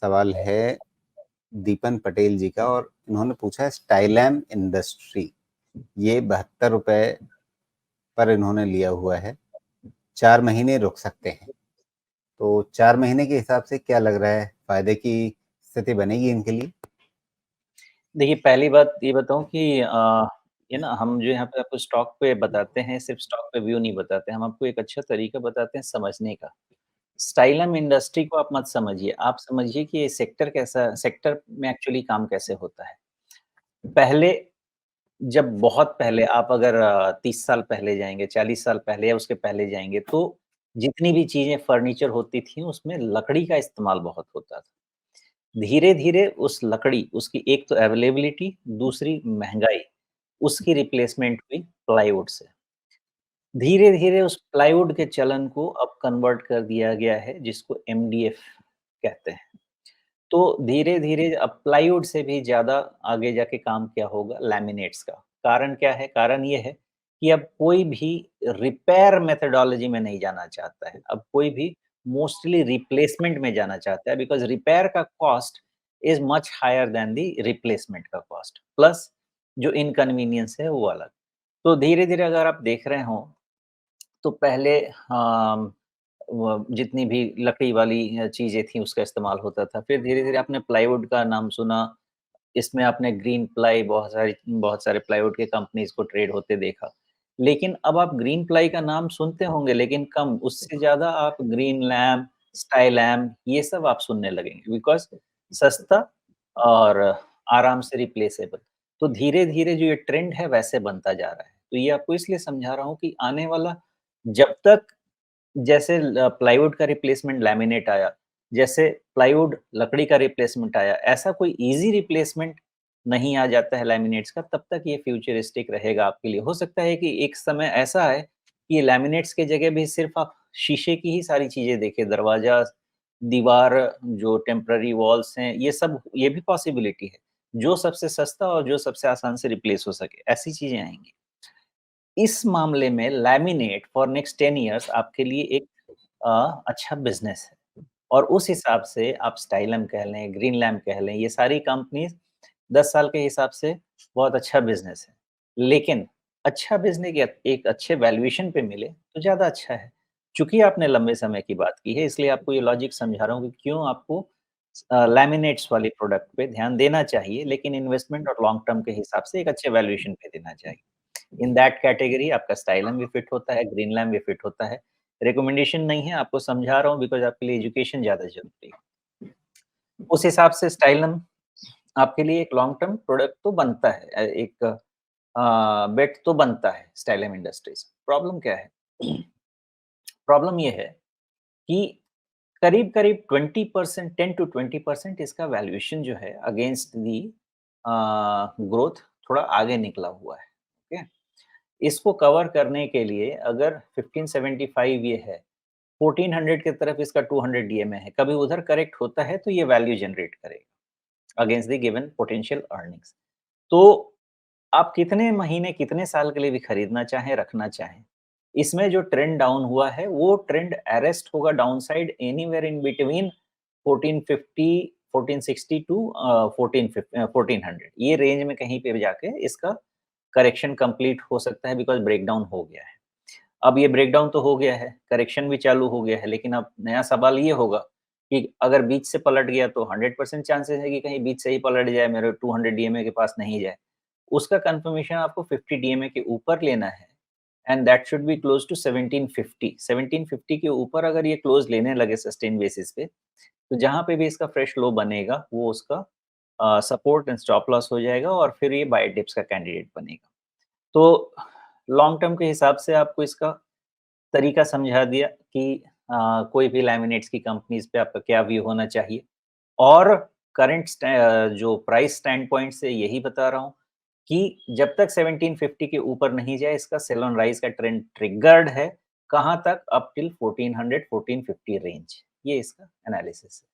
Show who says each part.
Speaker 1: सवाल है दीपन पटेल जी का और इन्होंने पूछा है स्टाइलैम इंडस्ट्री, ये 72 रुपए पर इन्होंने लिया हुआ है, 4 महीने रुक सकते हैं। तो 4 महीने के हिसाब से क्या लग रहा है, फायदे की स्थिति बनेगी इनके लिए?
Speaker 2: देखिए, पहली बात ये बताऊँ कि ये ना हम जो यहाँ पे आपको स्टॉक पे बताते हैं, सिर्फ़ स्टॉक पे व्यू नहीं बताते, हम आपको एक अच्छा तरीका बताते हैं समझने का। स्टाइलम इंडस्ट्री को आप मत समझिए, आप समझिए कि ये सेक्टर में एक्चुअली काम कैसे होता है। पहले जब बहुत पहले आप अगर 30 साल पहले जाएँगे, 40 साल पहले या उसके पहले जाएँगे, तो जितनी भी चीज़ें फर्नीचर होती थी, उसमें लकड़ी का इस्तेमाल बहुत होता था। धीरे-धीरे उस लकड़ी उसकी एक तो अवेलेबिलिटी, दूसरी महँगाई, उसकी रिप्लेसमेंट हुई प्लाईवुड से। धीरे-धीरे उस प्लाईवुड के चलन को अब कन्वर्ट कर दिया गया है, जिसको एमडीएफ कहते हैं। तो धीरे-धीरे अब प्लाईवुड से भी ज़्यादा आगे जाके काम क्या होगा लैमिनेट्स का। कारण क्या है? कारण ये है कि अब कोई भी रिपेयर मेथोडोलॉजी में नहीं जाना चाहता है। अब कोई भी मोस्टली रिप्लेसमेंट में जाना चाहता है बिकॉज़ रिपेयर का cost is much higher than the replacement का कॉस्ट। प्लस जो इनकन्वीनियंस है वो अलग। तो धीरे-धीरे अगर आप देख रहे हो तो पहले वो जितनी भी लकड़ी वाली चीज़ें थी उसका इस्तेमाल होता था। फिर धीरे-धीरे आपने प्लाईवुड का नाम सुना, इसमें आपने ग्रीन प्लाई बहुत सारे प्लाईवुड के कंपनीज़ को ट्रेड होते देखा। लेकिन अब आप ग्रीन प्लाई का नाम सुनते होंगे लेकिन कम, उससे ज़्यादा आप ग्रीन लैम्प, स्टाइलैम ये सब आप सुनने लगेंगे बिकॉज़ सस्ता और आराम से रिप्लेसेबल। तो धीरे-धीरे जो ये ट्रेंड है वैसे बनता जा रहा है। तो ये आपको इसलिए समझा रहा हूँ कि आने वाला जब तक जैसे प्लाईवुड का रिप्लेसमेंट लैमिनेट आया, जैसे प्लाईवुड लकड़ी का रिप्लेसमेंट आया, ऐसा कोई ईज़ी रिप्लेसमेंट नहीं आ जाता है लैमिनेट्स का, तब तक ये फ्यूचरिस्टिक रहेगा आपके लिए। हो सकता है कि एक समय ऐसा आए कि लैमिनेट्स की जगह भी सिर्फ़ आप शीशे की ही सारी चीज़ें देखें, दरवाज़ा, दीवार, जो टेम्परेरी वॉल्स हैं, ये भी पॉसिबिलिटी है। जो सबसे सस्ता और जो सबसे आसान से रिप्लेस हो सके, ऐसी चीज़ें आएँगी। इस मामले में लैमिनेट फॉर नेक्स्ट 10 इयर्स आपके लिए एक अच्छा बिज़नेस है और उस हिसाब से आप स्टाइलम कह लें, ग्रीन लैम्प कह लें, ये सारी कंपनीज़ 10 साल के हिसाब से बहुत अच्छा बिज़नेस है। लेकिन अच्छा बिज़नेस या एक अच्छे वैल्यूएशन पे मिले तो ज़्यादा अच्छा है। चूँकि आपने लंबे समय की बात की है इसलिए आपको ये लॉजिक समझा रहा हूँ कि क्यों आपको लैमिनेट्स वाले प्रोडक्ट पे ध्यान देना चाहिए, लेकिन इन्वेस्टमेंट और लॉन्ग टर्म के हिसाब से एक अच्छे वैल्यूएशन पे देना चाहिए। इन दैट कैटेगरी आपका स्टाइलम भी फिट होता है, ग्रीन लैम्प भी फिट होता है। रिकमेंडेशन नहीं है, आपको समझा रहा हूँ बिकॉज़ आपके लिए एजुकेशन ज़्यादा ज़रूरी है। उस हिसाब से स्टाइलम आपके लिए एक लॉन्ग टर्म प्रोडक्ट तो बनता है एक बेट तो बनता है स्टाइलम इंडस्ट्रीज़। प्रॉब्लम क्या है? प्रॉब्लम ये है कि करीब-करीब 20% 10 टू 20% इसका वैल्यूएशन जो है अगेंस्ट दी ग्रोथ थोड़ा आगे निकला हुआ है। ओके? इसको कवर करने के लिए अगर 1575 ये है, 1400 की तरफ इसका 200 डीएमए है, कभी उधर करेक्ट होता है तो ये वैल्यू जनरेट करेगा against the given potential earnings. तो आप कितने महीने, कितने साल के लिए भी खरीदना चाहें, रखना चाहें, इसमें जो ट्रेंड डाउन हुआ है, वो ट्रेंड अरेस्ट होगा downside anywhere in between 1450 1460 to 1400 ये रेंज में कहीं पे भी जाके इसका करेक्शन कंप्लीट हो सकता है बिकॉज़ ब्रेकडाउन हो गया है। अब ये ब्रेकडाउन तो हो गया है, करेक्शन भी चालू हो गया है, लेकिन अब नया सवाल ये होगा कि अगर बीच से पलट गया तो 100% चांसेस है कि कहीं बीच से ही पलट जाए, मेरे 200 डीएमए के पास नहीं जाए। उसका कन्फर्मेशन आपको 50 डीएमए के ऊपर लेना है and that should be close to 1750 1750 के ऊपर अगर ये क्लोज लेने लगे सस्टेन बेसिस पे, तो जहाँ पे भी इसका फ्रेश लो बनेगा, वो उसका सपोर्ट एंड स्टॉप लॉस हो जाएगा और फिर ये बाय डिप्स का कैंडिडेट बनेगा। तो लॉन्ग टर्म के हिसाब से आपको इसका तरीका समझा दिया कि कोई भी लैमिनेट्स की कंपनीज़ पे आपका क्या व्यू होना चाहिए और जो प्राइस स्टैंड पॉइंट से यही बता रहा हूँ कि जब तक 1750 के ऊपर नहीं जाए इसका सेल ऑन राइज़ का ट्रेंड ट्रिगर्ड है, कहाँ तक? Up till 1400 1450 range. ये इसका एनालिसिस है।